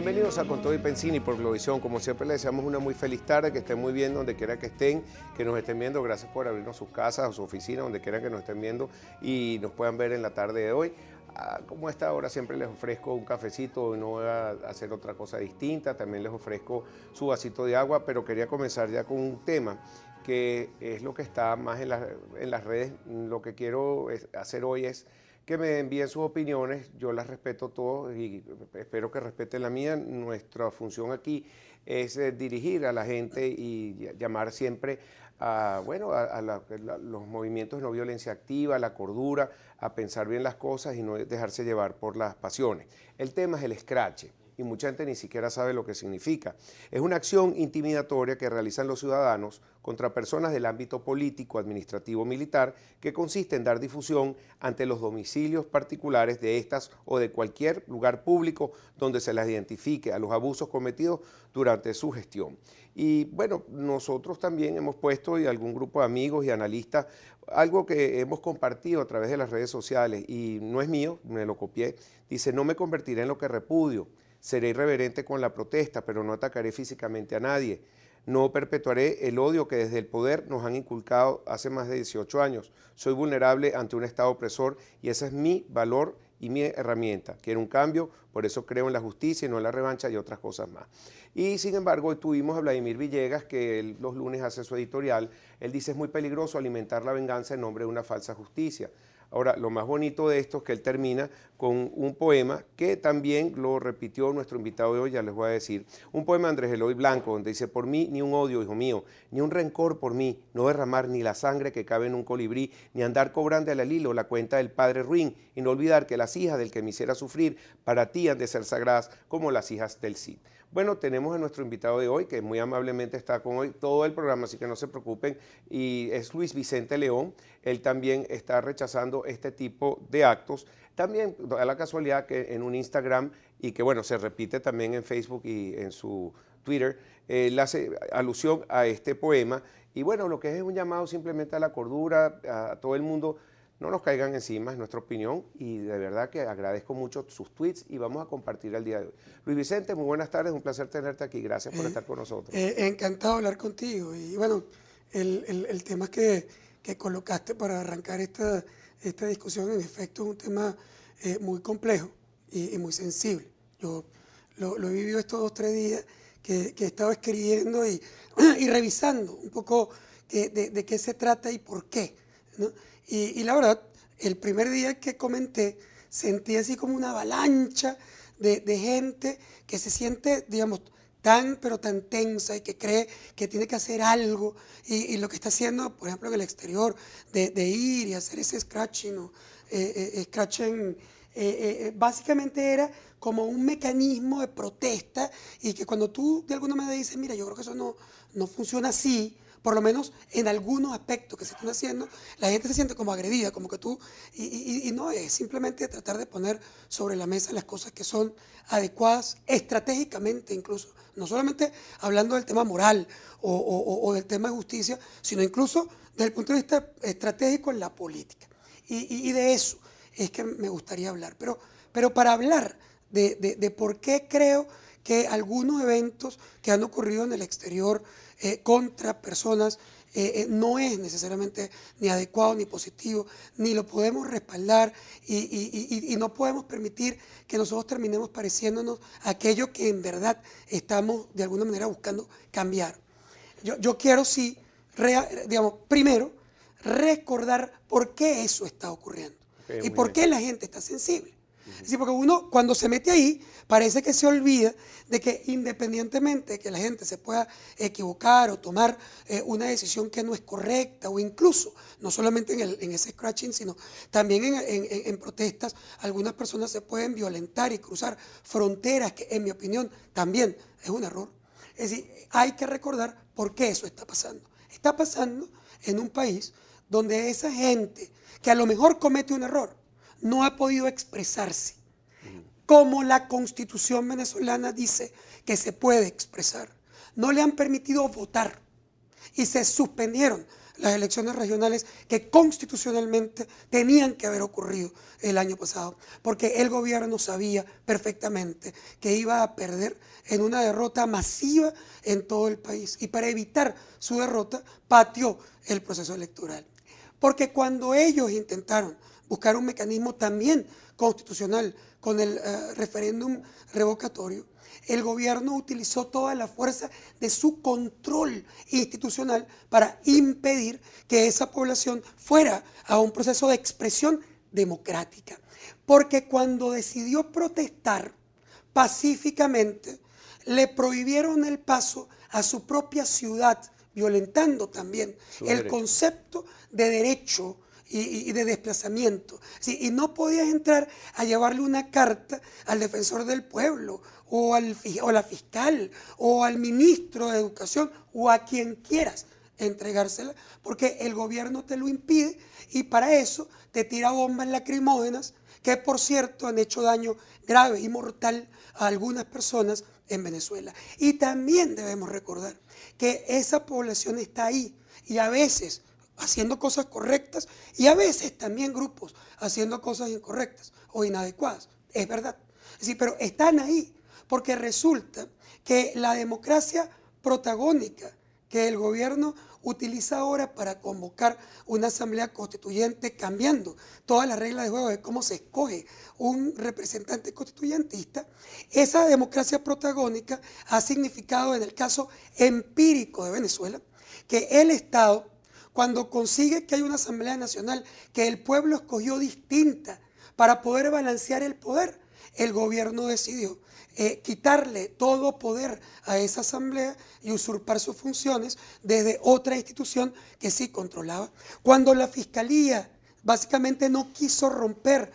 Bienvenidos a Con Todo y Pensini por Globovisión. Como siempre les deseamos una muy feliz tarde, que estén muy bien donde quiera que estén, que nos estén viendo. Gracias por abrirnos sus casas o su oficina, donde quiera que nos estén viendo y nos puedan ver en la tarde de hoy. Como a esta hora siempre les ofrezco un cafecito, no voy a hacer otra cosa distinta, también les ofrezco su vasito de agua, pero quería comenzar ya con un tema que es lo que está más en las redes. Lo que quiero hacer hoy es que me envíen sus opiniones, yo las respeto todas y espero que respeten la mía. Nuestra función aquí es dirigir a la gente y llamar siempre a los movimientos de no violencia activa, a la cordura, a pensar bien las cosas y no dejarse llevar por las pasiones. El tema es el escrache y mucha gente ni siquiera sabe lo que significa. Es una acción intimidatoria que realizan los ciudadanos contra personas del ámbito político, administrativo, militar, que consiste en dar difusión ante los domicilios particulares de estas o de cualquier lugar público donde se las identifique a los abusos cometidos durante su gestión. Y bueno, nosotros también hemos puesto, y algún grupo de amigos y analistas, algo que hemos compartido a través de las redes sociales, y no es mío, me lo copié, dice: no me convertiré en lo que repudio, seré irreverente con la protesta, pero no atacaré físicamente a nadie. No perpetuaré el odio que desde el poder nos han inculcado hace más de 18 años. Soy vulnerable ante un Estado opresor y ese es mi valor y mi herramienta. Quiero un cambio, por eso creo en la justicia y no en la revancha y otras cosas más. Y sin embargo, hoy tuvimos a Vladimir Villegas, que los lunes hace su editorial. Él dice: es muy peligroso alimentar la venganza en nombre de una falsa justicia. Ahora, lo más bonito de esto es que él termina con un poema que también lo repitió nuestro invitado de hoy, ya les voy a decir. Un poema de Andrés Eloy Blanco, donde dice: por mí ni un odio, hijo mío, ni un rencor por mí, no derramar ni la sangre que cabe en un colibrí, ni andar cobrando al hilo la cuenta del padre ruin, y no olvidar que las hijas del que me hiciera sufrir, para ti han de ser sagradas como las hijas del Cid. Bueno, tenemos a nuestro invitado de hoy, que muy amablemente está con hoy todo el programa, así que no se preocupen, y es Luis Vicente León. Él también está rechazando este tipo de actos. También da la casualidad que en un Instagram, y que bueno, se repite también en Facebook y en su Twitter, él hace alusión a este poema. Y bueno, lo que es un llamado simplemente a la cordura, a todo el mundo. No nos caigan encima, es nuestra opinión, y de verdad que agradezco mucho sus tweets y vamos a compartir el día de hoy. Luis Vicente, muy buenas tardes, un placer tenerte aquí, gracias por estar con nosotros. Encantado de hablar contigo. Y bueno, el tema que colocaste para arrancar esta discusión, en efecto, es un tema muy complejo y muy sensible. Yo lo he vivido estos 2 o 3 días que he estado escribiendo y revisando un poco de qué se trata y por qué, ¿no? Y la verdad, el primer día que comenté, sentí así como una avalancha de gente que se siente, digamos, pero tan tensa y que cree que tiene que hacer algo. Y lo que está haciendo, por ejemplo, en el exterior, de ir y hacer ese scratching, ¿no? Básicamente era como un mecanismo de protesta, y que cuando tú de alguna manera dices: mira, yo creo que eso no funciona así, por lo menos en algunos aspectos que se están haciendo, la gente se siente como agredida, como que tú, y no es simplemente tratar de poner sobre la mesa las cosas que son adecuadas estratégicamente, incluso, no solamente hablando del tema moral o del tema de justicia, sino incluso desde el punto de vista estratégico en la política. Y de eso es que me gustaría hablar, pero para hablar de por qué creo que algunos eventos que han ocurrido en el exterior contra personas no es necesariamente ni adecuado ni positivo, ni lo podemos respaldar, y no podemos permitir que nosotros terminemos pareciéndonos a aquello que en verdad estamos de alguna manera buscando cambiar. Yo quiero sí, digamos, primero recordar por qué eso está ocurriendo y por qué la gente está sensible. Es decir, porque uno cuando se mete ahí parece que se olvida de que independientemente de que la gente se pueda equivocar o tomar una decisión que no es correcta, o incluso no solamente en ese scratching, sino también en protestas, algunas personas se pueden violentar y cruzar fronteras, que en mi opinión también es un error. Es decir, hay que recordar por qué eso está pasando. Está pasando en un país donde esa gente que a lo mejor comete un error no ha podido expresarse como la Constitución venezolana dice que se puede expresar. No le han permitido votar y se suspendieron las elecciones regionales que constitucionalmente tenían que haber ocurrido el año pasado, porque el gobierno sabía perfectamente que iba a perder en una derrota masiva en todo el país, y para evitar su derrota pateó el proceso electoral. Porque cuando ellos intentaron buscar un mecanismo también constitucional con el referéndum revocatorio, el gobierno utilizó toda la fuerza de su control institucional para impedir que esa población fuera a un proceso de expresión democrática. Porque cuando decidió protestar pacíficamente, le prohibieron el paso a su propia ciudad, violentando también el concepto de derecho y de desplazamiento. Sí, y no podías entrar a llevarle una carta al defensor del pueblo o a la fiscal o al ministro de Educación o a quien quieras entregársela, porque el gobierno te lo impide, y para eso te tira bombas lacrimógenas que, por cierto, han hecho daño grave y mortal a algunas personas en Venezuela. Y también debemos recordar que esa población está ahí, y a veces haciendo cosas correctas, y a veces también grupos haciendo cosas incorrectas o inadecuadas. Es verdad. Sí, pero están ahí porque resulta que la democracia protagónica que el gobierno utiliza ahora para convocar una asamblea constituyente, cambiando todas las reglas de juego de cómo se escoge un representante constituyentista, esa democracia protagónica ha significado, en el caso empírico de Venezuela, que el Estado, cuando consigue que hay una asamblea nacional que el pueblo escogió distinta para poder balancear el poder, el gobierno decidió quitarle todo poder a esa asamblea y usurpar sus funciones desde otra institución que sí controlaba. Cuando la fiscalía básicamente no quiso romper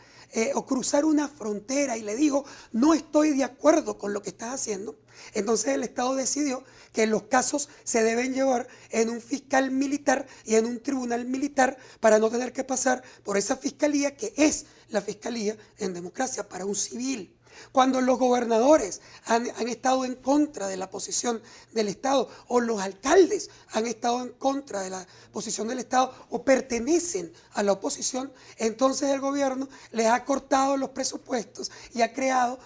o cruzar una frontera y le dijo, no estoy de acuerdo con lo que estás haciendo, entonces el Estado decidió que los casos se deben llevar en un fiscal militar y en un tribunal militar para no tener que pasar por esa fiscalía, que es la fiscalía en democracia para un civil. Cuando los gobernadores han estado en contra de la posición del Estado, o los alcaldes han estado en contra de la posición del Estado o pertenecen a la oposición, entonces el gobierno les ha cortado los presupuestos y ha creado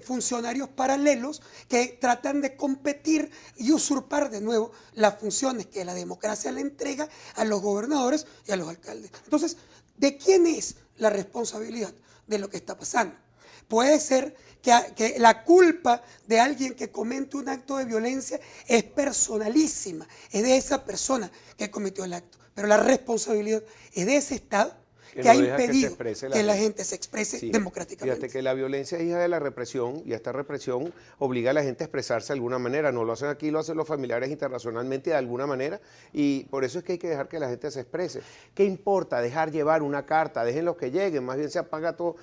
funcionarios paralelos que tratan de competir y usurpar de nuevo las funciones que la democracia le entrega a los gobernadores y a los alcaldes. Entonces, ¿de quién es la responsabilidad de lo que está pasando? Puede ser que la culpa de alguien que comete un acto de violencia es personalísima, es de esa persona que cometió el acto, pero la responsabilidad es de ese Estado que ha impedido que la gente se exprese democráticamente. Fíjate que la violencia es hija de la represión, y esta represión obliga a la gente a expresarse de alguna manera. No lo hacen aquí, lo hacen los familiares internacionalmente de alguna manera, y por eso es que hay que dejar que la gente se exprese. ¿Qué importa dejar llevar una carta? Déjenlos que lleguen, más bien se apaga todo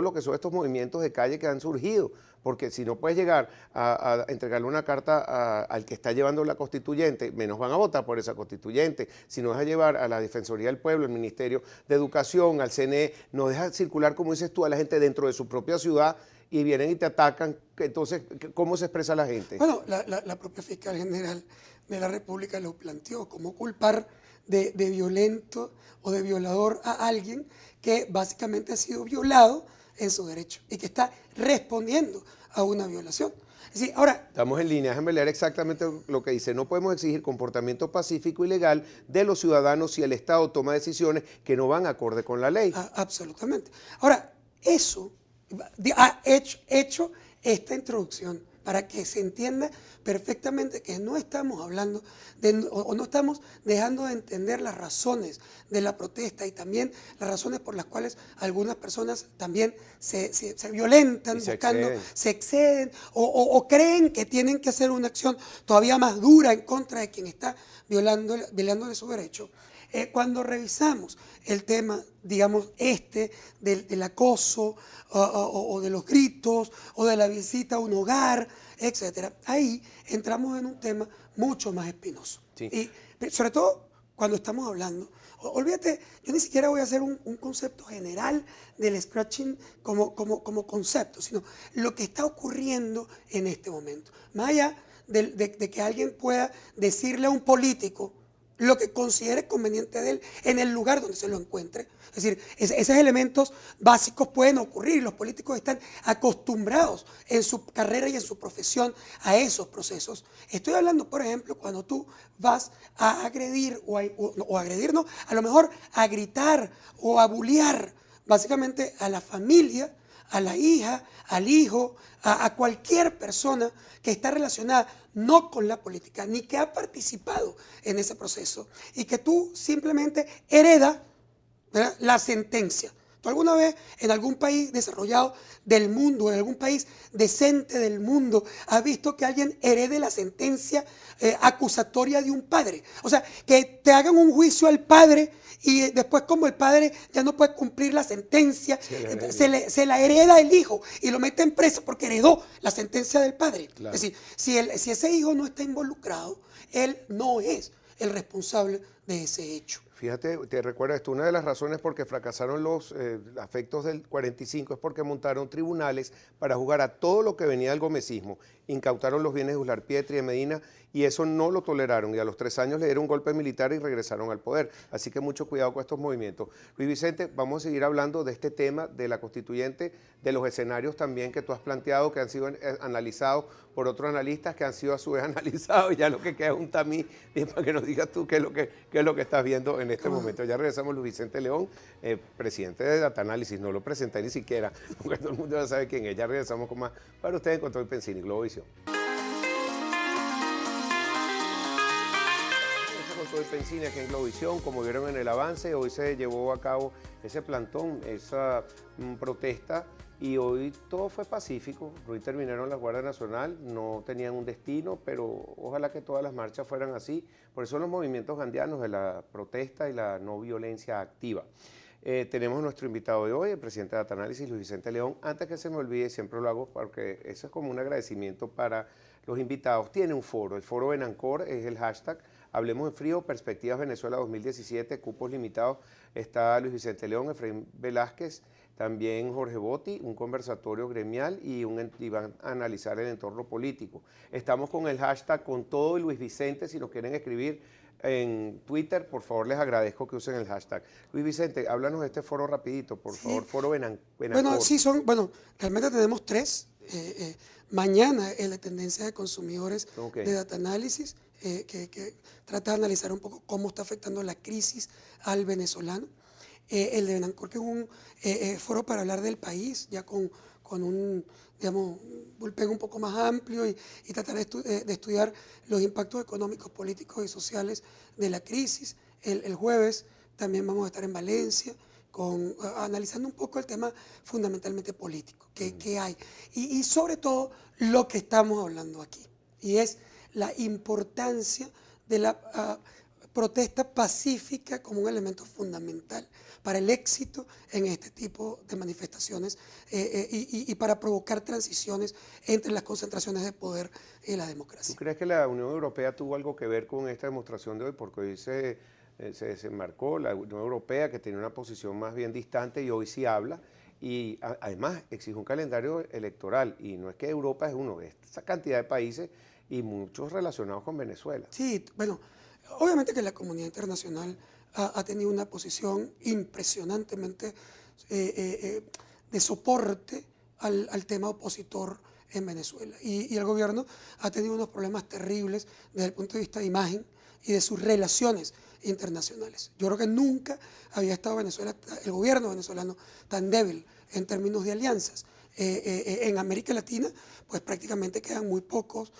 lo que son estos movimientos de calle que han surgido. Porque si no puedes llegar a entregarle una carta al que está llevando la constituyente, menos van a votar por esa constituyente. Si no deja llevar a la Defensoría del Pueblo, al Ministerio de Educación, al CNE, no deja circular, como dices tú, a la gente dentro de su propia ciudad, y vienen y te atacan. Entonces, ¿cómo se expresa la gente? Bueno, la propia fiscal general de la República lo planteó, como culpar de violento o de violador a alguien que básicamente ha sido violado en su derecho y que está respondiendo a una violación. Es decir, ahora, estamos en línea, déjame leer exactamente lo que dice. No podemos exigir comportamiento pacífico y legal de los ciudadanos si el Estado toma decisiones que no van acorde con la ley. Absolutamente. Ahora, eso ha hecho esta introducción para que se entienda perfectamente que no estamos hablando o no estamos dejando de entender las razones de la protesta y también las razones por las cuales algunas personas también se violentan, se exceden o creen que tienen que hacer una acción todavía más dura en contra de quien está violándole su derecho. Cuando revisamos el tema, digamos, del acoso o de los gritos o de la visita a un hogar, etcétera, ahí entramos en un tema mucho más espinoso. Sí. Y sobre todo cuando estamos hablando, olvídate, yo ni siquiera voy a hacer un concepto general del scratching como concepto, sino lo que está ocurriendo en este momento. Más allá de que alguien pueda decirle a un político lo que considere conveniente de él en el lugar donde se lo encuentre. Es decir, esos elementos básicos pueden ocurrir. Los políticos están acostumbrados en su carrera y en su profesión a esos procesos. Estoy hablando, por ejemplo, cuando tú vas a agredir o agredir, no, a lo mejor a gritar o a bullear básicamente a la familia, a la hija, al hijo, a cualquier persona que está relacionada no con la política, ni que ha participado en ese proceso, y que tú simplemente heredas, ¿verdad?, la sentencia. ¿Tú alguna vez en algún país desarrollado del mundo, en algún país decente del mundo, has visto que alguien herede la sentencia acusatoria de un padre? O sea, que te hagan un juicio al padre y después, como el padre ya no puede cumplir la sentencia, se la hereda el hijo y lo mete en preso porque heredó la sentencia del padre. Claro. Es decir, si ese hijo no está involucrado, él no es el responsable de ese hecho. Fíjate, te recuerdas esto, una de las razones por que fracasaron los afectos del 45 es porque montaron tribunales para juzgar a todo lo que venía del gomecismo. Incautaron los bienes de Uslar Pietri y de Medina y eso no lo toleraron, y a los 3 años le dieron un golpe militar y regresaron al poder. Así que mucho cuidado con estos movimientos. Luis Vicente, vamos a seguir hablando de este tema de la constituyente, de los escenarios también que tú has planteado, que han sido analizados por otros analistas, que han sido a su vez analizados, y ya lo que queda es un tamiz, para que nos digas tú qué es lo que estás viendo en este momento. Ya regresamos. Luis Vicente León, presidente de Data Análisis, no lo presenté ni siquiera, porque todo el mundo ya sabe quién es. Ya regresamos con más para ustedes en Control Pensini, Globovisión. Soy Pensini aquí en Globovisión. Como vieron en el avance, hoy se llevó a cabo ese plantón, esa protesta, y hoy todo fue pacífico. Hoy terminaron la Guardia Nacional, no tenían un destino, pero ojalá que todas las marchas fueran así. Por eso los movimientos gandianos de la protesta y la no violencia activa. Tenemos nuestro invitado de hoy, el presidente de Data Análisis, Luis Vicente León. Antes que se me olvide, siempre lo hago porque eso es como un agradecimiento para los invitados. Tiene un foro, el foro Benancor es el hashtag. Hablemos en frío, Perspectivas Venezuela 2017, cupos limitados. Está Luis Vicente León, Efraín Velázquez, también Jorge Botti, un conversatorio gremial y van a analizar el entorno político. Estamos con el hashtag con todo y Luis Vicente, si nos quieren escribir en Twitter, por favor les agradezco que usen el hashtag. Luis Vicente, háblanos de este foro rapidito, por favor, foro Benancor. Bueno, realmente tenemos 3. Mañana es la tendencia de consumidores de Data Análisis, que trata de analizar un poco cómo está afectando la crisis al venezolano. El de Benancor, que es un foro para hablar del país, ya con un, digamos, bullpen un poco más amplio y tratar de estudiar los impactos económicos, políticos y sociales de la crisis. El jueves también vamos a estar en Valencia, analizando un poco el tema fundamentalmente político, que hay, y sobre todo lo que estamos hablando aquí, y es la importancia de la protesta pacífica como un elemento fundamental para el éxito en este tipo de manifestaciones y para provocar transiciones entre las concentraciones de poder y la democracia. ¿Tú crees que la Unión Europea tuvo algo que ver con esta demostración de hoy? Porque hoy se desembarcó la Unión Europea, que tenía una posición más bien distante, y hoy sí habla, y además exige un calendario electoral, y no es que Europa es uno, es esa cantidad de países y muchos relacionados con Venezuela. Sí, bueno, obviamente que la comunidad internacional ha tenido una posición impresionantemente de soporte al tema opositor en Venezuela, y el gobierno ha tenido unos problemas terribles desde el punto de vista de imagen y de sus relaciones internacionales. Yo creo que nunca había estado Venezuela, el gobierno venezolano, tan débil en términos de alianzas. En América Latina, pues prácticamente quedan muy pocos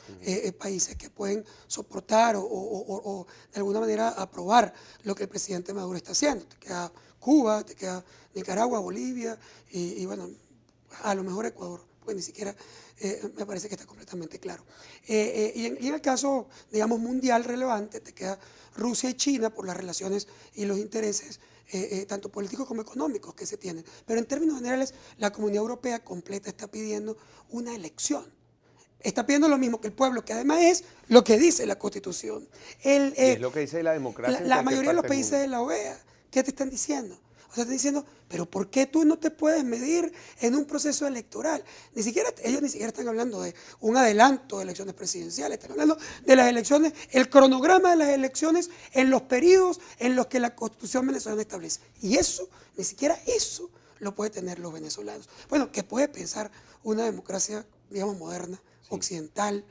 países que pueden soportar o de alguna manera aprobar lo que el presidente Maduro está haciendo. Te queda Cuba, te queda Nicaragua, Bolivia y bueno, a lo mejor Ecuador, pues ni siquiera me parece que está completamente claro. Y en el caso, digamos, mundial relevante, te queda Rusia y China por las relaciones y los intereses tanto políticos como económicos que se tienen. Pero en términos generales, la comunidad europea completa está pidiendo una elección. Está pidiendo lo mismo que el pueblo, que además es lo que dice la Constitución. Y es lo que dice la democracia. La mayoría de los países de la OEA ¿qué te están diciendo? O sea, están diciendo, pero ¿por qué tú no te puedes medir en un proceso electoral? Ellos ni siquiera están hablando de un adelanto de elecciones presidenciales, están hablando de las elecciones, el cronograma de las elecciones en los periodos en los que la Constitución venezolana establece. Y eso, ni siquiera eso lo pueden tener los venezolanos. Bueno, ¿qué puede pensar una democracia, digamos, moderna, occidental,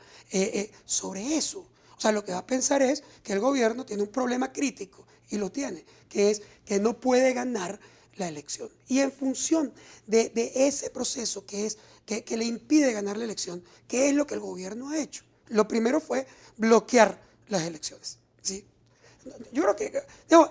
sobre eso? O sea, lo que va a pensar es que el gobierno tiene un problema crítico, y lo tiene, que es que no puede ganar la elección. Y en función de ese proceso que le impide ganar la elección, ¿qué es lo que el gobierno ha hecho? Lo primero fue bloquear las elecciones, ¿sí? Yo creo que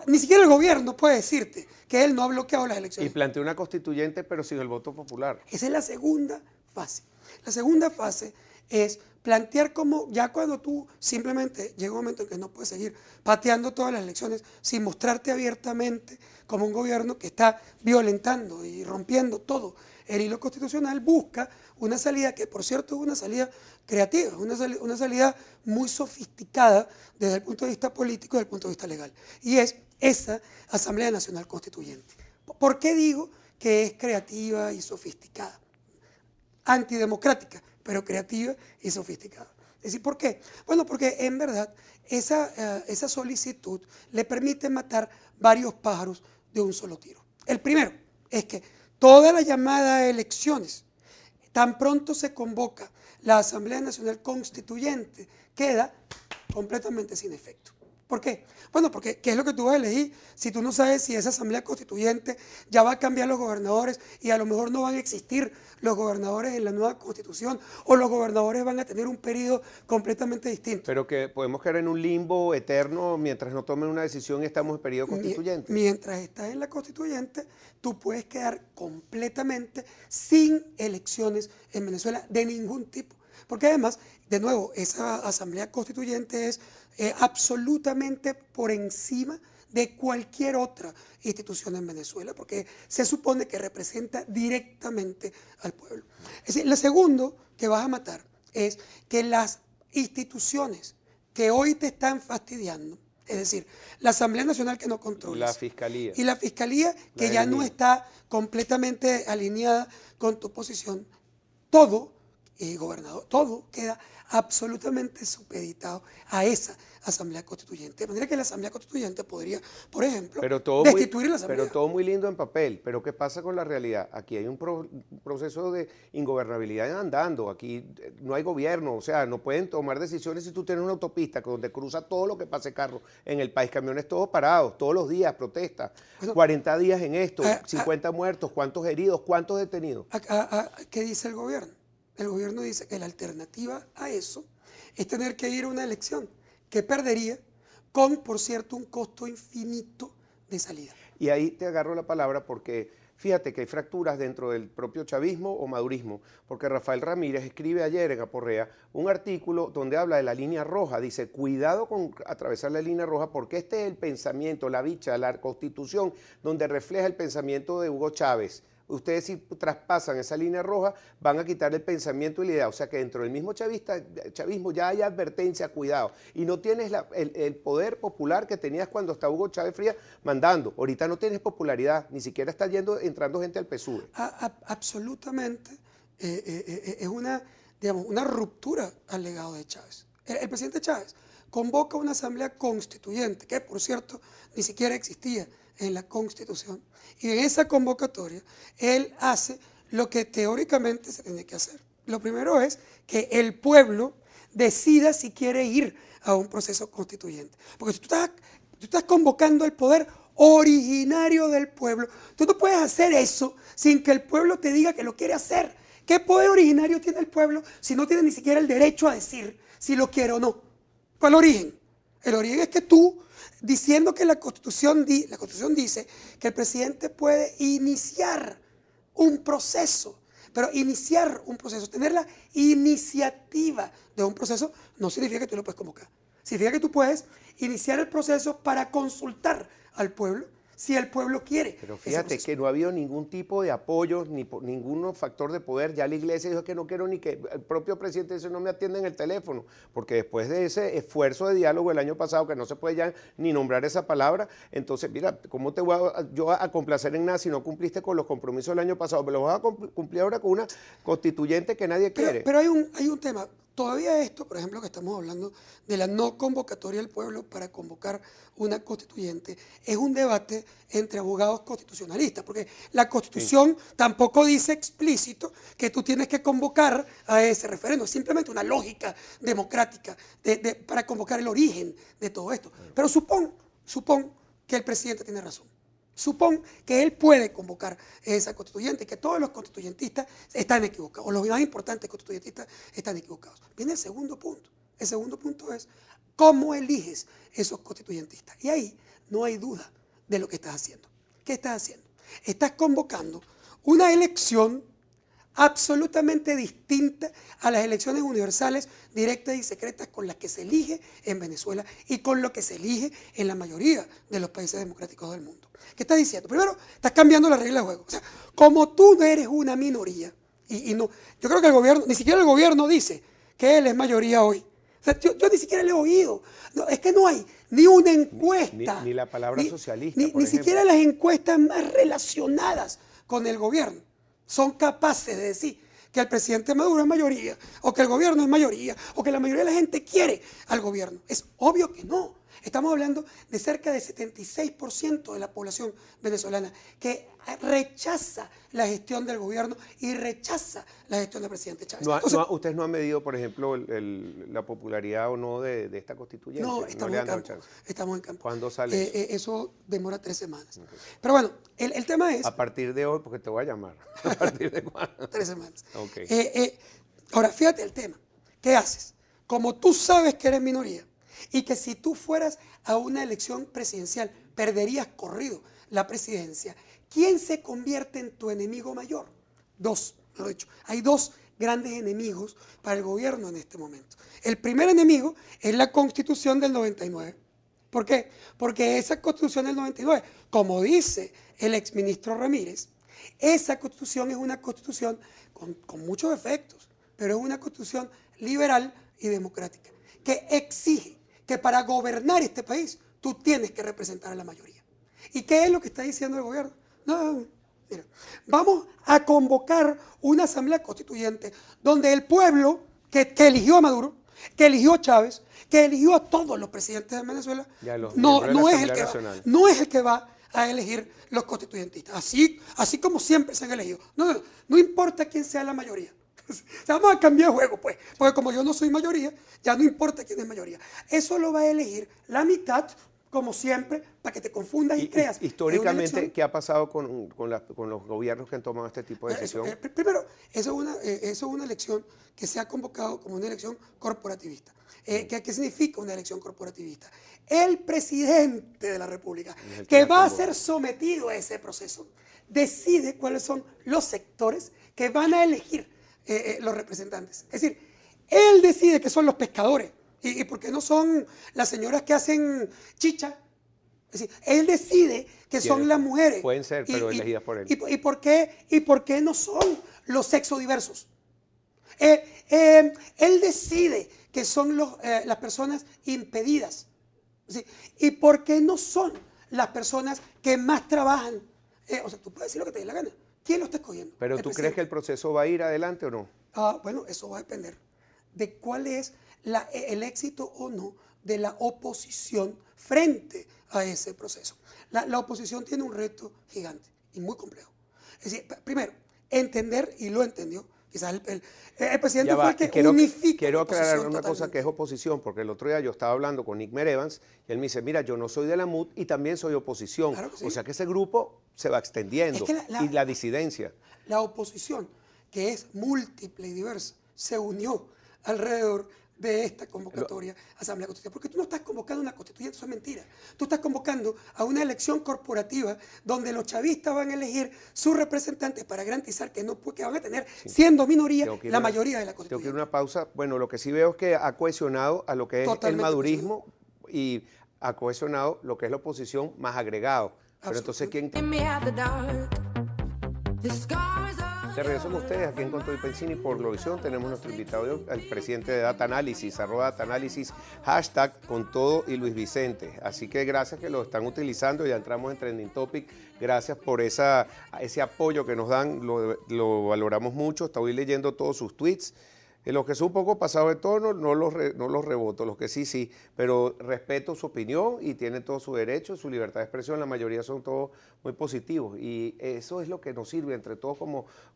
ni siquiera el gobierno puede decirte que él no ha bloqueado las elecciones. Y planteó una constituyente, pero sin el voto popular. Esa es la segunda fase. La segunda fase es plantear como ya cuando tú simplemente llega un momento en que no puedes seguir pateando todas las elecciones sin mostrarte abiertamente como un gobierno que está violentando y rompiendo todo el hilo constitucional, busca una salida que, por cierto, es una salida creativa, una salida muy sofisticada desde el punto de vista político y desde el punto de vista legal. Y es esa Asamblea Nacional Constituyente. ¿Por qué digo que es creativa y sofisticada? Antidemocrática, pero creativa y sofisticada. Es decir, ¿por qué? Bueno, porque en verdad esa solicitud le permite matar varios pájaros de un solo tiro. El primero es que toda la llamada a elecciones, tan pronto se convoca la Asamblea Nacional Constituyente, queda completamente sin efecto. ¿Por qué? Bueno, porque ¿qué es lo que tú vas a elegir si tú no sabes si esa Asamblea Constituyente ya va a cambiar los gobernadores y a lo mejor no van a existir los gobernadores en la nueva Constitución o los gobernadores van a tener un periodo completamente distinto? Pero que podemos quedar en un limbo eterno mientras no tomen una decisión y estamos en periodo constituyente. Mientras estás en la Constituyente, tú puedes quedar completamente sin elecciones en Venezuela de ningún tipo. Porque además, de nuevo, esa Asamblea Constituyente es absolutamente por encima de cualquier otra institución en Venezuela, porque se supone que representa directamente al pueblo. Es decir, lo segundo que vas a matar es que las instituciones que hoy te están fastidiando, es decir, la Asamblea Nacional que no controlas, La Fiscalía. y la Fiscalía que ya no está completamente alineada con tu posición, todo, gobernador, todo queda absolutamente supeditado a esa Asamblea Constituyente. De manera que la Asamblea Constituyente podría, por ejemplo, destituir la Asamblea. Pero todo muy lindo en papel. Pero ¿qué pasa con la realidad? Aquí hay un proceso de ingobernabilidad andando. Aquí no hay gobierno. O sea, no pueden tomar decisiones si tú tienes una autopista donde cruza todo lo que pase carro en el país. Camiones todos parados, todos los días, protestas. Bueno, 40 días en esto, 50 muertos, ¿cuántos heridos, cuántos detenidos? ¿Qué dice el gobierno? El gobierno dice que la alternativa a eso es tener que ir a una elección que perdería con, por cierto, un costo infinito de salida. Y ahí te agarro la palabra porque fíjate que hay fracturas dentro del propio chavismo o madurismo, porque Rafael Ramírez escribe ayer en Aporrea un artículo donde habla de la línea roja, dice, cuidado con atravesar la línea roja porque este es el pensamiento, la bicha, la Constitución, donde refleja el pensamiento de Hugo Chávez. Ustedes si traspasan esa línea roja van a quitar el pensamiento y la idea, o sea que dentro del mismo chavismo ya hay advertencia, cuidado, y no tienes el poder popular que tenías cuando estaba Hugo Chávez Frías mandando, ahorita no tienes popularidad, ni siquiera está entrando gente al PSUV. Absolutamente, es una ruptura al legado de Chávez. El presidente Chávez convoca una asamblea constituyente, que por cierto ni siquiera existía en la Constitución, y en esa convocatoria él hace lo que teóricamente se tiene que hacer. Lo primero es que el pueblo decida si quiere ir a un proceso constituyente, porque si tú estás convocando al poder originario del pueblo, tú no puedes hacer eso sin que el pueblo te diga que lo quiere hacer. ¿Qué poder originario tiene el pueblo si no tiene ni siquiera el derecho a decir si lo quiere o no? ¿Cuál origen? El origen es que tú, diciendo que la Constitución dice que el presidente puede iniciar un proceso, pero iniciar un proceso, tener la iniciativa de un proceso, no significa que tú lo puedes convocar. Significa que tú puedes iniciar el proceso para consultar al pueblo si el pueblo quiere. Pero fíjate que no ha habido ningún tipo de apoyo, ni ningún factor de poder. Ya la iglesia dijo que no quiero ni que el propio presidente dice no me atienden el teléfono, porque después de ese esfuerzo de diálogo el año pasado, que no se puede ya ni nombrar esa palabra, entonces mira, ¿cómo te voy yo a complacer en nada si no cumpliste con los compromisos del año pasado? Me los vas a cumplir ahora con una constituyente que nadie quiere. Pero hay un tema. Todavía esto, por ejemplo, que estamos hablando de la no convocatoria del pueblo para convocar una constituyente, es un debate entre abogados constitucionalistas, porque la Constitución tampoco dice explícito que tú tienes que convocar a ese referéndum, es simplemente una lógica democrática para convocar el origen de todo esto. Pero supón que el presidente tiene razón. Supón que él puede convocar esa constituyente y que todos los constituyentistas están equivocados, o los más importantes constituyentistas están equivocados. Viene el segundo punto. El segundo punto es cómo eliges esos constituyentistas. Y ahí no hay duda de lo que estás haciendo. ¿Qué estás haciendo? Estás convocando una elección absolutamente distinta a las elecciones universales, directas y secretas con las que se elige en Venezuela y con lo que se elige en la mayoría de los países democráticos del mundo. ¿Qué estás diciendo? Primero, estás cambiando la regla de juego. O sea, como tú no eres una minoría, y no, yo creo que el gobierno, ni siquiera el gobierno dice que él es mayoría hoy. O sea, yo ni siquiera le he oído. No, es que no hay ni una encuesta. Ni la palabra socialista, ni siquiera las encuestas más relacionadas con el gobierno son capaces de decir que el presidente Maduro es mayoría, o que el gobierno es mayoría, o que la mayoría de la gente quiere al gobierno. Es obvio que no. Estamos hablando de cerca del 76% de la población venezolana que rechaza la gestión del gobierno y rechaza la gestión del presidente Chávez. ¿Ustedes no han medido, por ejemplo, la popularidad o no de esta constituyente? No, estamos en campo. Estamos en campo. ¿Cuándo sale eso? Eso demora 3 semanas. Okay. Pero bueno, el tema es... A partir de hoy, porque te voy a llamar. ¿A partir de cuándo? 3 semanas. Okay. Ahora, fíjate el tema. ¿Qué haces? Como tú sabes que eres minoría, y que si tú fueras a una elección presidencial perderías corrido la presidencia, ¿quién se convierte en tu enemigo mayor? Mejor dicho, hay 2 grandes enemigos para el gobierno en este momento. El primer enemigo es la Constitución del 99. ¿Por qué? Porque esa Constitución del 99, como dice el exministro Ramírez, esa Constitución es una Constitución con muchos defectos, pero es una Constitución liberal y democrática, que exige que para gobernar este país tú tienes que representar a la mayoría. ¿Y qué es lo que está diciendo el gobierno? No, mira, vamos a convocar una asamblea constituyente donde el pueblo que eligió a Maduro, que eligió a Chávez, que eligió a todos los presidentes de Venezuela, no es el que va a elegir los constituyentistas, así como siempre se han elegido. No importa quién sea la mayoría. Vamos a cambiar el juego, pues, porque como yo no soy mayoría, ya no importa quién es mayoría. Eso lo va a elegir la mitad, como siempre, para que te confundas y creas. Históricamente, ¿qué ha pasado con los gobiernos que han tomado este tipo de decisión? Primero, eso es una elección que se ha convocado como una elección corporativista. ¿Qué significa una elección corporativista? El presidente de la República, que va a ser sometido a ese proceso, decide cuáles son los sectores que van a elegir los representantes. Es decir, él decide que son los pescadores y por qué no son las señoras que hacen chicha. Es decir, él decide que son las mujeres. Pueden ser, pero elegidas por él. ¿Y por qué no son los sexodiversos? Él decide que son las personas impedidas. ¿Sí? ¿Y por qué no son las personas que más trabajan? O sea, tú puedes decir lo que te dé la gana. ¿Quién lo está escogiendo? ¿Pero tú crees que el proceso va a ir adelante o no? Bueno, eso va a depender de cuál es el éxito o no de la oposición frente a ese proceso. La oposición tiene un reto gigante y muy complejo. Es decir, primero, entender, y lo entendió, quizás el presidente fue el que unifica. Quiero aclarar una cosa que es oposición, porque el otro día yo estaba hablando con Nick Merevans y él me dice, mira, yo no soy de la MUD y también soy oposición. Claro que sí. O sea que ese grupo se va extendiendo y la disidencia. La oposición, que es múltiple y diversa, se unió alrededor de esta convocatoria a Asamblea Constituyente. Porque tú no estás convocando una constituyente, eso es mentira. Tú estás convocando a una elección corporativa donde los chavistas van a elegir sus representantes para garantizar que van a tener, siendo minoría, la mayoría de la constituyente. Tengo que ir a una pausa. Bueno, lo que sí veo es que ha cohesionado a lo que es el madurismo y ha cohesionado lo que es la oposición más agregado. Pero entonces, ¿quién? In me at the dark. The scars of De regreso con ustedes aquí en Conto y Pensini por Globovisión. Tenemos nuestro invitado de hoy, el presidente de Data Analysis, @DataAnalysis, hashtag con todo y Luis Vicente. Así que gracias que lo están utilizando, ya entramos en Trending Topic. Gracias por ese apoyo que nos dan, lo valoramos mucho. Estoy leyendo todos sus tweets. Los que son un poco pasados de tono, no los reboto, los que sí, pero respeto su opinión y tienen todo su derecho, su libertad de expresión, la mayoría son todos muy positivos y eso es lo que nos sirve entre todos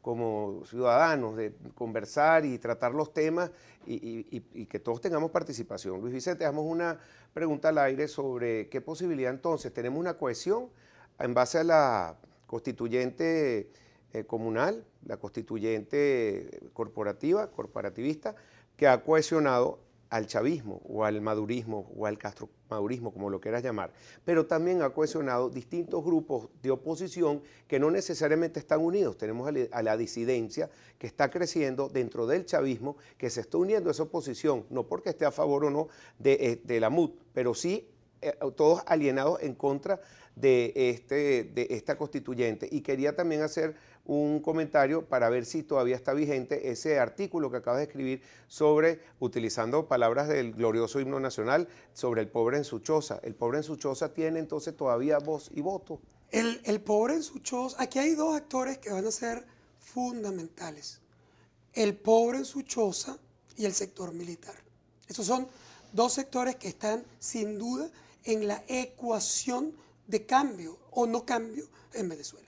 como ciudadanos, de conversar y tratar los temas y que todos tengamos participación. Luis Vicente, damos una pregunta al aire sobre qué posibilidad entonces, tenemos una cohesión en base a la constituyente comunal, la constituyente corporativista, que ha cohesionado al chavismo o al madurismo o al castromadurismo, como lo quieras llamar, pero también ha cohesionado distintos grupos de oposición que no necesariamente están unidos. Tenemos a la disidencia que está creciendo dentro del chavismo, que se está uniendo a esa oposición, no porque esté a favor o no de la MUD, pero sí todos alienados en contra de esta constituyente. Y quería también hacer un comentario para ver si todavía está vigente ese artículo que acabas de escribir sobre, utilizando palabras del glorioso himno nacional, sobre el pobre en su choza. ¿El pobre en su choza tiene entonces todavía voz y voto? El pobre en su choza, aquí hay dos actores que van a ser fundamentales. El pobre en su choza y el sector militar. Esos son dos sectores que están sin duda en la ecuación de cambio o no cambio en Venezuela.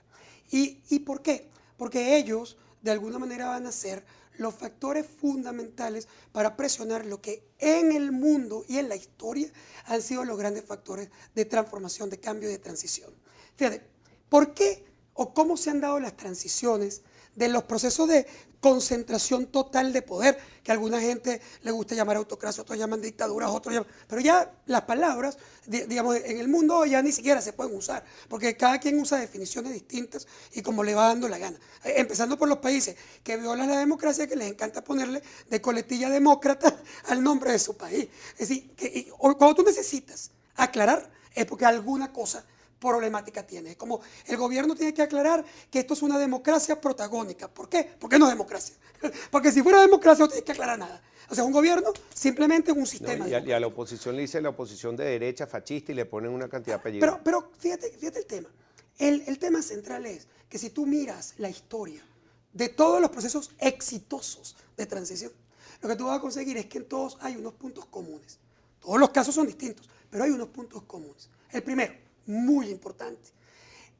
¿Y por qué? Porque ellos de alguna manera van a ser los factores fundamentales para presionar lo que en el mundo y en la historia han sido los grandes factores de transformación, de cambio y de transición. Fíjate, ¿por qué o cómo se han dado las transiciones de los procesos de concentración total de poder, que a alguna gente le gusta llamar autocracia, otros llaman dictaduras, otros llaman... Pero ya las palabras, digamos, en el mundo ya ni siquiera se pueden usar, porque cada quien usa definiciones distintas y como le va dando la gana. Empezando por los países que violan la democracia, que les encanta ponerle de coletilla demócrata al nombre de su país. Es decir, cuando tú necesitas aclarar, es porque alguna cosa problemática tiene. Es como el gobierno tiene que aclarar que esto es una democracia protagónica. ¿Por qué? Porque no es democracia. Porque si fuera democracia no tiene que aclarar nada. O sea, un gobierno simplemente es un sistema. No, y a la oposición le dice la oposición de derecha, fascista, y le ponen una cantidad de apellidos. Pero fíjate el tema. El tema central es que si tú miras la historia de todos los procesos exitosos de transición, lo que tú vas a conseguir es que en todos hay unos puntos comunes. Todos los casos son distintos, pero hay unos puntos comunes. El primero, muy importante,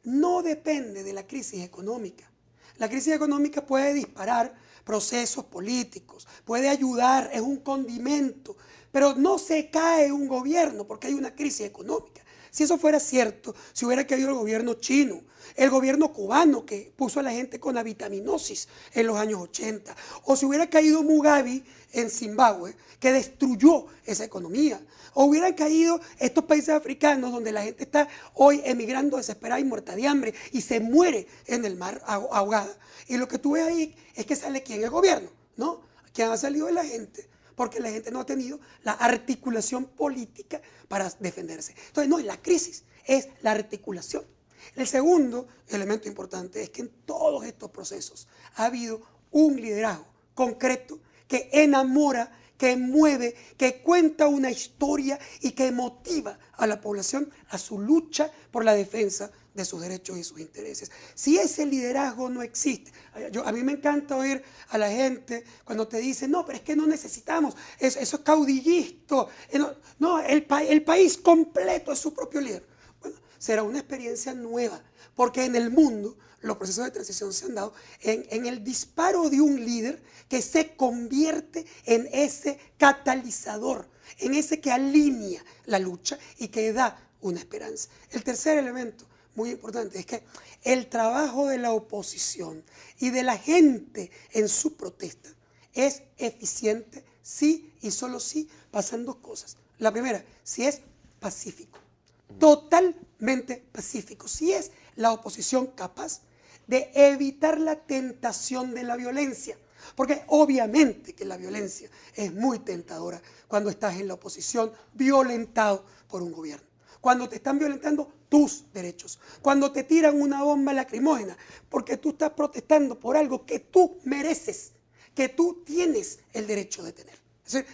no depende de la crisis económica. La crisis económica puede disparar procesos políticos, puede ayudar, es un condimento, pero no se cae un gobierno porque hay una crisis económica. Si eso fuera cierto, si hubiera caído el gobierno chino, el gobierno cubano que puso a la gente con avitaminosis en los años 80, o si hubiera caído Mugabe en Zimbabue, que destruyó esa economía, o hubieran caído estos países africanos donde la gente está hoy emigrando desesperada y muerta de hambre y se muere en el mar ahogada. Y lo que tú ves ahí es que sale ¿quién? El gobierno, ¿no? ¿Quién ha salido de la gente? Porque la gente no ha tenido la articulación política para defenderse. Entonces, no es la crisis, es la articulación. El segundo elemento importante es que en todos estos procesos ha habido un liderazgo concreto que enamora, que mueve, que cuenta una historia y que motiva a la población a su lucha por la defensa de sus derechos y sus intereses. Si ese liderazgo no existe, a mí me encanta oír a la gente cuando te dicen, no, pero es que no necesitamos, eso es caudillista, no, el país completo es su propio líder. Bueno, será una experiencia nueva, porque en el mundo los procesos de transición se han dado en el disparo de un líder que se convierte en ese catalizador, en ese que alinea la lucha y que da una esperanza. El tercer elemento muy importante es que el trabajo de la oposición y de la gente en su protesta es eficiente sí y solo sí pasan dos cosas. La primera, si es pacífico, totalmente pacífico, si es la oposición capaz de evitar la tentación de la violencia, porque obviamente que la violencia es muy tentadora cuando estás en la oposición violentado por un gobierno. Cuando te están violentando tus derechos. Cuando te tiran una bomba lacrimógena, porque tú estás protestando por algo que tú mereces, que tú tienes el derecho de tener. Es decir,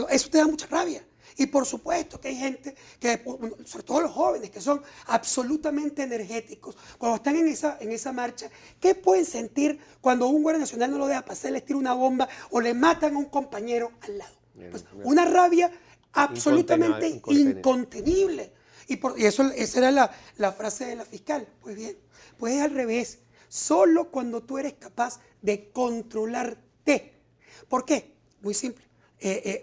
eso te da mucha rabia. Y por supuesto que hay gente, que, sobre todo los jóvenes, que son absolutamente energéticos, cuando están en esa marcha, ¿qué pueden sentir cuando un guardia nacional no lo deja pasar, les tira una bomba o le matan a un compañero al lado? Pues, una rabia absolutamente incontenible. Y esa era la frase de la fiscal. Pues bien, pues es al revés. Solo cuando tú eres capaz de controlarte. ¿Por qué? Muy simple.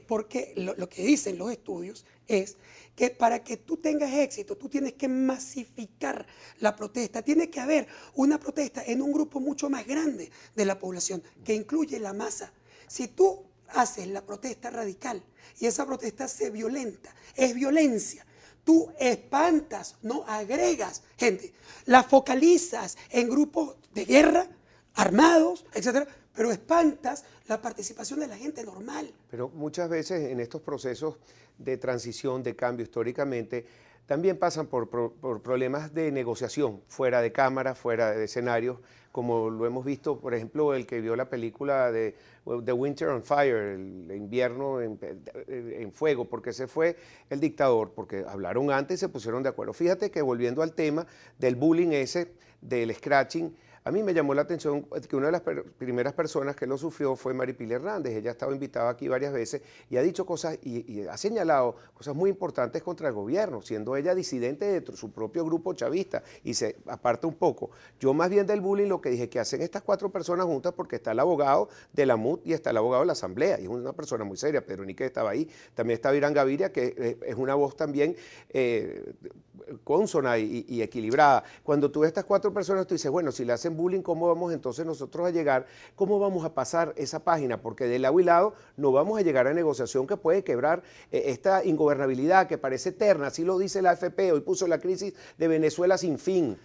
Porque lo que dicen los estudios es que para que tú tengas éxito, tú tienes que masificar la protesta. Tiene que haber una protesta en un grupo mucho más grande de la población, que incluye la masa. Si tú haces la protesta radical y esa protesta se violenta, es violencia, tú espantas, no agregas gente, la focalizas en grupos de guerra, armados, etcétera, pero espantas la participación de la gente normal. Pero muchas veces en estos procesos de transición, de cambio históricamente, también pasan por problemas de negociación, fuera de cámara, fuera de escenarios, como lo hemos visto, por ejemplo, el que vio la película de The Winter on Fire, el invierno en fuego, porque se fue el dictador, porque hablaron antes y se pusieron de acuerdo. Fíjate que volviendo al tema del bullying ese, del scratching, a mí me llamó la atención que una de las primeras personas que lo sufrió fue Maripili Hernández. Ella ha estado invitada aquí varias veces y ha dicho cosas y ha señalado cosas muy importantes contra el gobierno, siendo ella disidente de su propio grupo chavista y se aparta un poco. Yo más bien del bullying lo que dije, que hacen estas 4 personas juntas, porque está el abogado de la MUT y está el abogado de la Asamblea, y es una persona muy seria. Pedro Níquez estaba ahí, también estaba Irán Gaviria, que es una voz también consona y equilibrada. Cuando tú ves estas 4 personas, tú dices, bueno, si le hacen bullying, ¿cómo vamos entonces nosotros a llegar? ¿Cómo vamos a pasar esa página? Porque de lado y lado no vamos a llegar a negociación que puede quebrar esta ingobernabilidad que parece eterna. Así lo dice la AFP, hoy puso la crisis de Venezuela sin fin.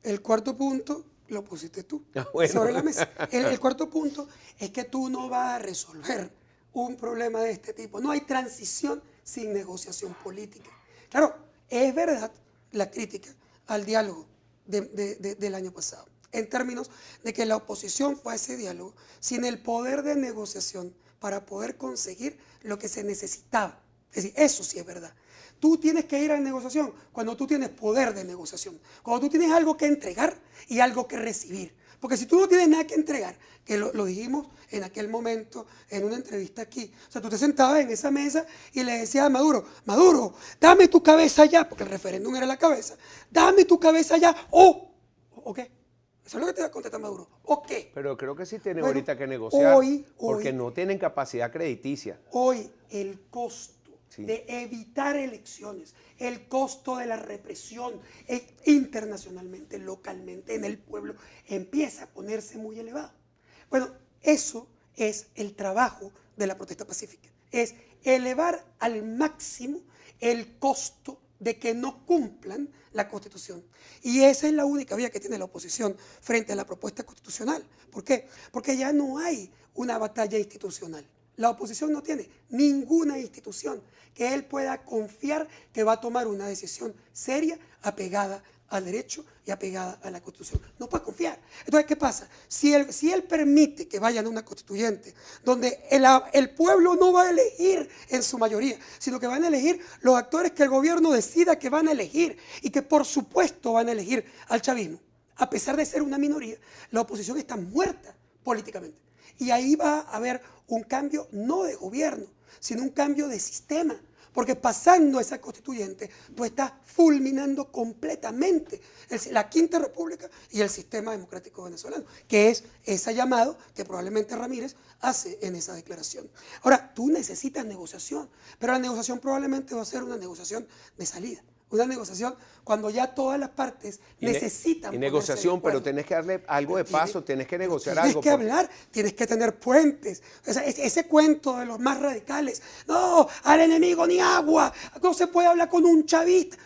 El cuarto punto lo pusiste tú bueno. sobre la mesa. El cuarto punto es que tú no vas a resolver un problema de este tipo. No hay transición sin negociación política. Claro, es verdad la crítica al diálogo del año pasado, en términos de que la oposición fue a ese diálogo sin el poder de negociación para poder conseguir lo que se necesitaba. Es decir, eso sí es verdad. Tú tienes que ir a la negociación cuando tú tienes poder de negociación, cuando tú tienes algo que entregar y algo que recibir. Porque si tú no tienes nada que entregar, que lo dijimos en aquel momento en una entrevista aquí, o sea, tú te sentabas en esa mesa y le decías a Maduro, Maduro, dame tu cabeza ya, porque el referéndum era la cabeza, dame tu cabeza ya, ¿o qué? Eso es lo que te va a contestar Maduro, ¿o qué? Pero creo que sí tienen ahorita que negociar, porque hoy, no tienen capacidad crediticia. Hoy el costo de evitar elecciones, el costo de la represión internacionalmente, localmente, en el pueblo, empieza a ponerse muy elevado. Bueno, eso es el trabajo de la protesta pacífica, es elevar al máximo el costo de que no cumplan la Constitución. Y esa es la única vía que tiene la oposición frente a la propuesta constitucional. ¿Por qué? Porque ya no hay una batalla institucional. La oposición no tiene ninguna institución que él pueda confiar que va a tomar una decisión seria, apegada al derecho y apegada a la Constitución. No puede confiar. Entonces, ¿qué pasa? Si él permite que vayan a una constituyente donde el pueblo no va a elegir en su mayoría, sino que van a elegir los actores que el gobierno decida que van a elegir y que por supuesto van a elegir al chavismo, a pesar de ser una minoría, la oposición está muerta políticamente. Y ahí va a haber un cambio no de gobierno, sino un cambio de sistema. Porque pasando esa constituyente, tú estás fulminando completamente la Quinta República y el sistema democrático venezolano, que es ese llamado que probablemente Ramírez hace en esa declaración. Ahora, tú necesitas negociación, pero la negociación probablemente va a ser una negociación de salida. Una negociación cuando ya todas las partes necesitan. Y negociación, pero tenés que darle algo de paso, tenés que negociar algo. Tienes que hablar, tienes que tener puentes. O sea, ese cuento de los más radicales, no, al enemigo ni agua, no se puede hablar con un chavista.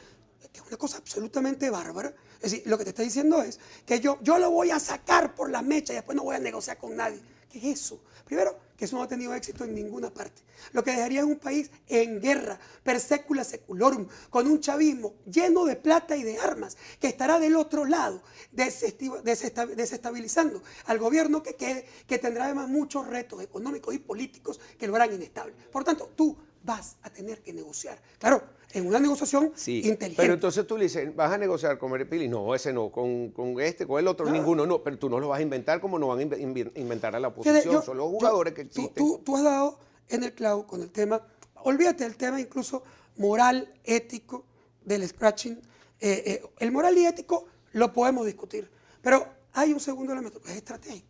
Es una cosa absolutamente bárbara. Es decir, lo que te está diciendo es que yo lo voy a sacar por la mecha y después no voy a negociar con nadie. ¿Qué es eso? Primero, que eso no ha tenido éxito en ninguna parte. Lo que dejaría es un país en guerra, per secula seculorum, con un chavismo lleno de plata y de armas, que estará del otro lado, desestabilizando al gobierno que quede, que tendrá además muchos retos económicos y políticos que lo harán inestable. Por tanto, tú vas a tener que negociar. Claro, en una negociación inteligente. Pero entonces tú le dices, ¿vas a negociar con Pili? No, ese no, con este, con el otro, ninguno, no. Pero tú no lo vas a inventar como no van a inventar a la oposición. Son los jugadores que existen. Tú has dado en el clavo con el tema, olvídate del tema incluso moral, ético, del scratching. El moral y ético lo podemos discutir, pero hay un segundo elemento que es estratégico.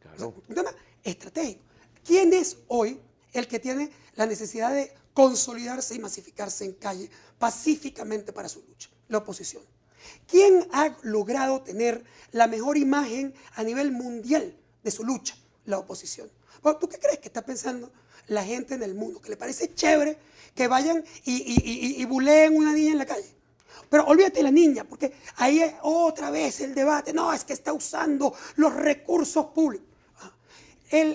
Claro. Un tema estratégico. ¿Quién es hoy el que tiene la necesidad de consolidarse y masificarse en calle pacíficamente para su lucha? La oposición. ¿Quién ha logrado tener la mejor imagen a nivel mundial de su lucha? La oposición. Bueno, ¿tú qué crees que está pensando la gente en el mundo? Que le parece chévere que vayan y buleen una niña en la calle. Pero olvídate de la niña, porque ahí es otra vez el debate. No, es que está usando los recursos públicos.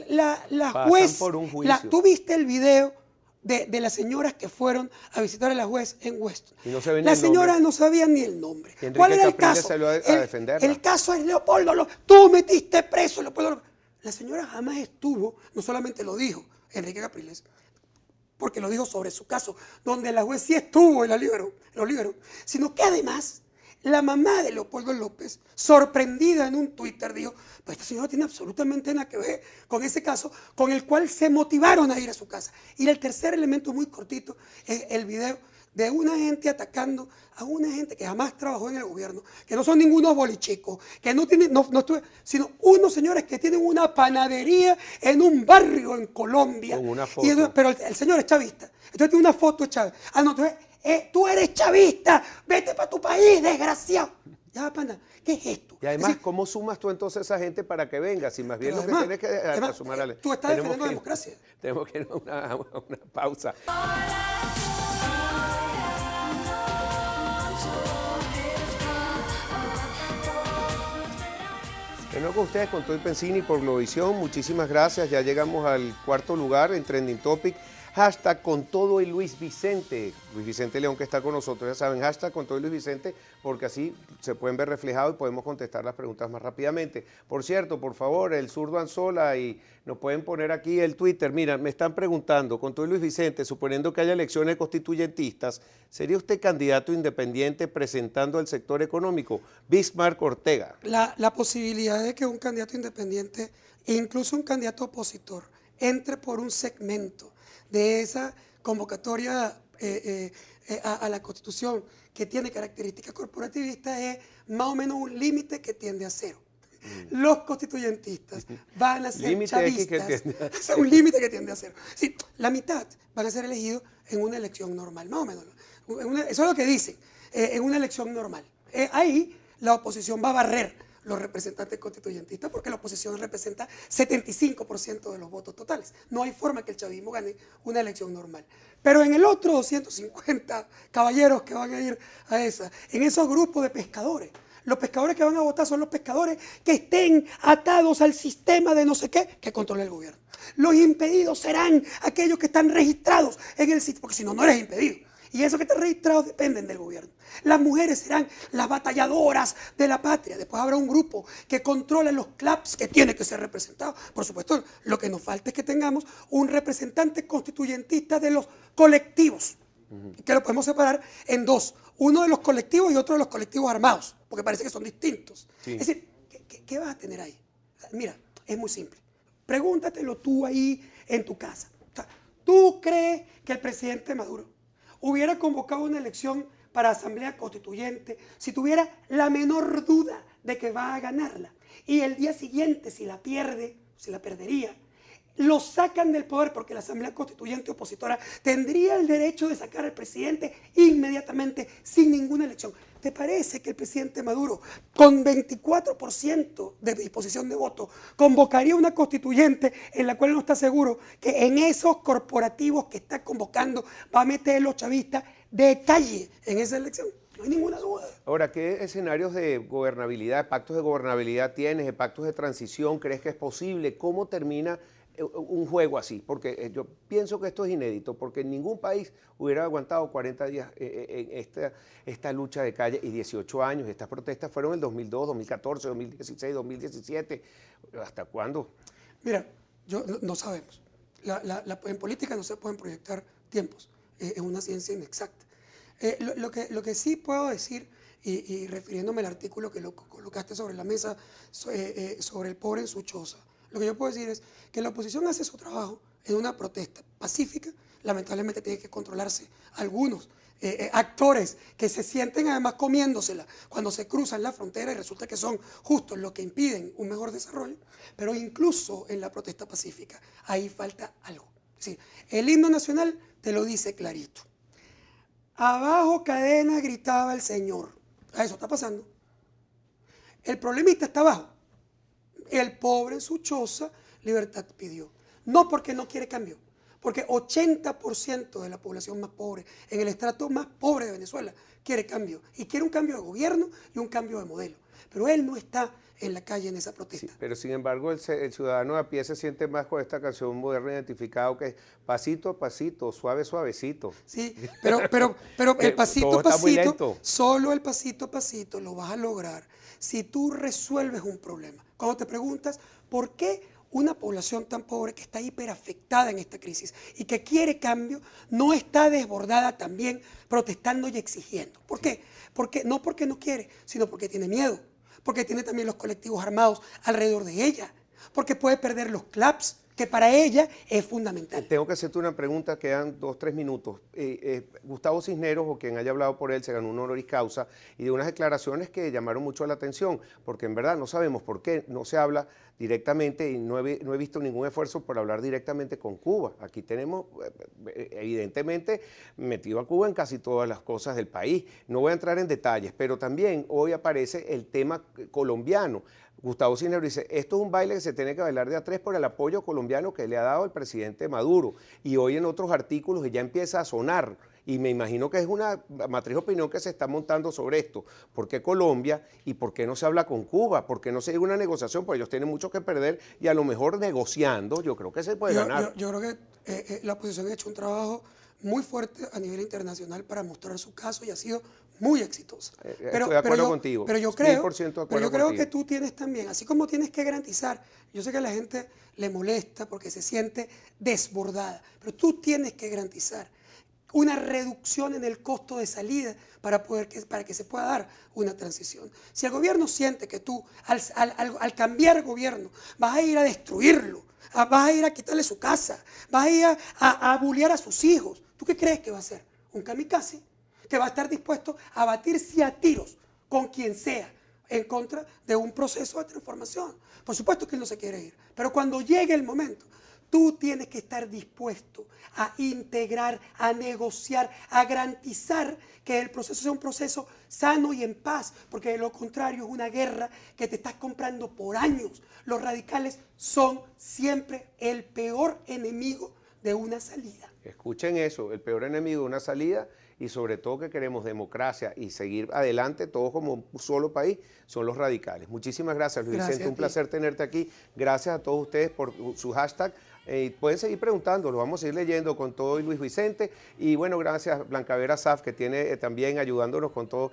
La juez, por un juicio. ¿tú viste el video de las señoras que fueron a visitar a la juez en Weston? Y no se la señora no sabía ni el nombre. ¿Cuál era el caso? Salió a defenderla. El caso es Leopoldo. Tú metiste preso a Leopoldo. La señora jamás estuvo, no solamente lo dijo Enrique Capriles, porque lo dijo sobre su caso, donde la juez sí estuvo y lo liberó, sino que además la mamá de Leopoldo López, sorprendida en un Twitter, dijo, pues esta señora tiene absolutamente nada que ver con ese caso, con el cual se motivaron a ir a su casa. Y el tercer elemento muy cortito es el video de una gente atacando a una gente que jamás trabajó en el gobierno, que no son ningunos bolichicos, que no tienen, sino unos señores que tienen una panadería en un barrio en Colombia. Con una foto. Pero el señor es chavista. Entonces tiene una foto de Chávez. Ah, no, entonces tú eres chavista, vete para tu país, desgraciado. Ya, pana, ¿qué es esto? Y además, ¿cómo sumas tú entonces a esa gente para que venga? Si más bien lo que tienes que sumar a... Tú estás defendiendo la democracia. Tenemos que ir a una pausa. Bueno, con ustedes, con Toy Pensini por Globovisión, muchísimas gracias. Ya llegamos al cuarto lugar en Trending Topic. Hashtag con todo y Luis Vicente. Luis Vicente León que está con nosotros, ya saben, hashtag con todo y Luis Vicente, porque así se pueden ver reflejados y podemos contestar las preguntas más rápidamente. Por cierto, por favor, el zurdo Anzola, y nos pueden poner aquí el Twitter. Mira, me están preguntando, con todo y Luis Vicente, suponiendo que haya elecciones constituyentistas, ¿sería usted candidato independiente presentando el sector económico? Bismarck Ortega. La posibilidad de que un candidato independiente e incluso un candidato opositor entre por un segmento de esa convocatoria a la Constitución que tiene características corporativistas es más o menos un límite que tiende a cero. Los constituyentistas van a ser chavistas. Es un límite que tiende a cero. Sí, la mitad van a ser elegidos en una elección normal, más o menos. Eso es lo que dicen, en una elección normal. Ahí la oposición va a barrer los representantes constituyentistas, porque la oposición representa 75% de los votos totales. No hay forma que el chavismo gane una elección normal. Pero en el otro 250 caballeros que van a ir a esa, en esos grupos de pescadores, los pescadores que van a votar son los pescadores que estén atados al sistema de no sé qué que controla el gobierno. Los impedidos serán aquellos que están registrados en el sistema, porque si no, no eres impedido. Y esos que están registrados dependen del gobierno. Las mujeres serán las batalladoras de la patria. Después habrá un grupo que controla los CLAPs que tiene que ser representado. Por supuesto, lo que nos falta es que tengamos un representante constituyentista de los colectivos, que lo podemos separar en dos. Uno de los colectivos y otro de los colectivos armados, porque parece que son distintos. Sí. Es decir, ¿qué vas a tener ahí? Mira, es muy simple. Pregúntatelo tú ahí en tu casa. O sea, ¿tú crees que el presidente Maduro hubiera convocado una elección para asamblea constituyente si tuviera la menor duda de que va a ganarla? Y el día siguiente, si la pierde, si la perdería, lo sacan del poder, porque la asamblea constituyente opositora tendría el derecho de sacar al presidente inmediatamente sin ninguna elección. ¿Te parece que el presidente Maduro, con 24% de disposición de voto, convocaría una constituyente en la cual no está seguro que en esos corporativos que está convocando va a meter a los chavistas de calle en esa elección? No hay ninguna duda. Ahora, ¿qué escenarios de gobernabilidad, pactos de gobernabilidad tienes, de pactos de transición crees que es posible? ¿Cómo termina un juego así? Porque yo pienso que esto es inédito, porque ningún país hubiera aguantado 40 días en esta lucha de calle y 18 años. Estas protestas fueron en el 2002, 2014, 2016, 2017. ¿Hasta cuándo? Mira, no sabemos. En política no se pueden proyectar tiempos. Es una ciencia inexacta. Lo que sí puedo decir, y refiriéndome al artículo que lo colocaste sobre la mesa, sobre el pobre en su choza, lo que yo puedo decir es que la oposición hace su trabajo en una protesta pacífica. Lamentablemente tiene que controlarse algunos actores que se sienten además comiéndosela cuando se cruzan la frontera y resulta que son justos los que impiden un mejor desarrollo, pero incluso en la protesta pacífica ahí falta algo. Es decir, el himno nacional te lo dice clarito. Abajo cadena, gritaba el Señor. Eso está pasando. El problemita está abajo. El pobre en su choza, libertad pidió. No porque no quiere cambio, porque 80% de la población más pobre, en el estrato más pobre de Venezuela, quiere cambio. Y quiere un cambio de gobierno y un cambio de modelo. Pero él no está en la calle en esa protesta. Sí, pero sin embargo el ciudadano de a pie se siente más con esta canción moderna identificado que es pasito a pasito, suave suavecito. Sí, pero el pasito Todo a está muy pasito, lento. solo el pasito a pasito lo vas a lograr si tú resuelves un problema. Cuando te preguntas por qué una población tan pobre que está hiperafectada en esta crisis y que quiere cambio no está desbordada también protestando y exigiendo. ¿Por qué? No porque no quiere, sino porque tiene miedo, porque tiene también los colectivos armados alrededor de ella, porque puede perder los CLAPS, que para ella es fundamental. Tengo que hacerte una pregunta, quedan 2 o 3 minutos. Gustavo Cisneros, o quien haya hablado por él, se ganó un honoris causa y de unas declaraciones que llamaron mucho la atención, porque en verdad no sabemos por qué no se habla directamente y no he visto ningún esfuerzo por hablar directamente con Cuba. Aquí tenemos, evidentemente, metido a Cuba en casi todas las cosas del país. No voy a entrar en detalles, pero también hoy aparece el tema colombiano. Gustavo Cisneros dice, esto es un baile que se tiene que bailar de a tres por el apoyo colombiano que le ha dado el presidente Maduro. Y hoy en otros artículos ya empieza a sonar, y me imagino que es una matriz de opinión que se está montando sobre esto. ¿Por qué Colombia y por qué no se habla con Cuba? ¿Por qué no se llega a una negociación? Pues ellos tienen mucho que perder y a lo mejor negociando yo creo que se puede ganar. Yo creo que la oposición ha hecho un trabajo muy fuerte a nivel internacional para mostrar su caso y ha sido muy exitosa. Estoy de acuerdo contigo. Pero yo creo, 1000% de acuerdo pero yo creo contigo. que tú tienes también, así como tienes que garantizar, yo sé que a la gente le molesta porque se siente desbordada, pero tú tienes que garantizar una reducción en el costo de salida para que se pueda dar una transición. Si el gobierno siente que tú, al cambiar gobierno, vas a ir a destruirlo, vas a ir a quitarle su casa, vas a ir a bullear a sus hijos, ¿tú qué crees que va a hacer? Un kamikaze que va a estar dispuesto a batirse a tiros con quien sea en contra de un proceso de transformación. Por supuesto que él no se quiere ir, pero cuando llegue el momento, tú tienes que estar dispuesto a integrar, a negociar, a garantizar que el proceso sea un proceso sano y en paz, porque de lo contrario es una guerra que te estás comprando por años. Los radicales son siempre el peor enemigo de una salida. Escuchen eso, el peor enemigo de una salida, y sobre todo que queremos democracia y seguir adelante todos como un solo país, son los radicales. Muchísimas gracias, Luis Vicente, un placer tenerte aquí. Gracias a todos ustedes por su hashtag. Pueden seguir preguntando, lo vamos a ir leyendo con todo y Luis Vicente. Y bueno, gracias Blanca Vera Saf, que tiene también ayudándonos con todo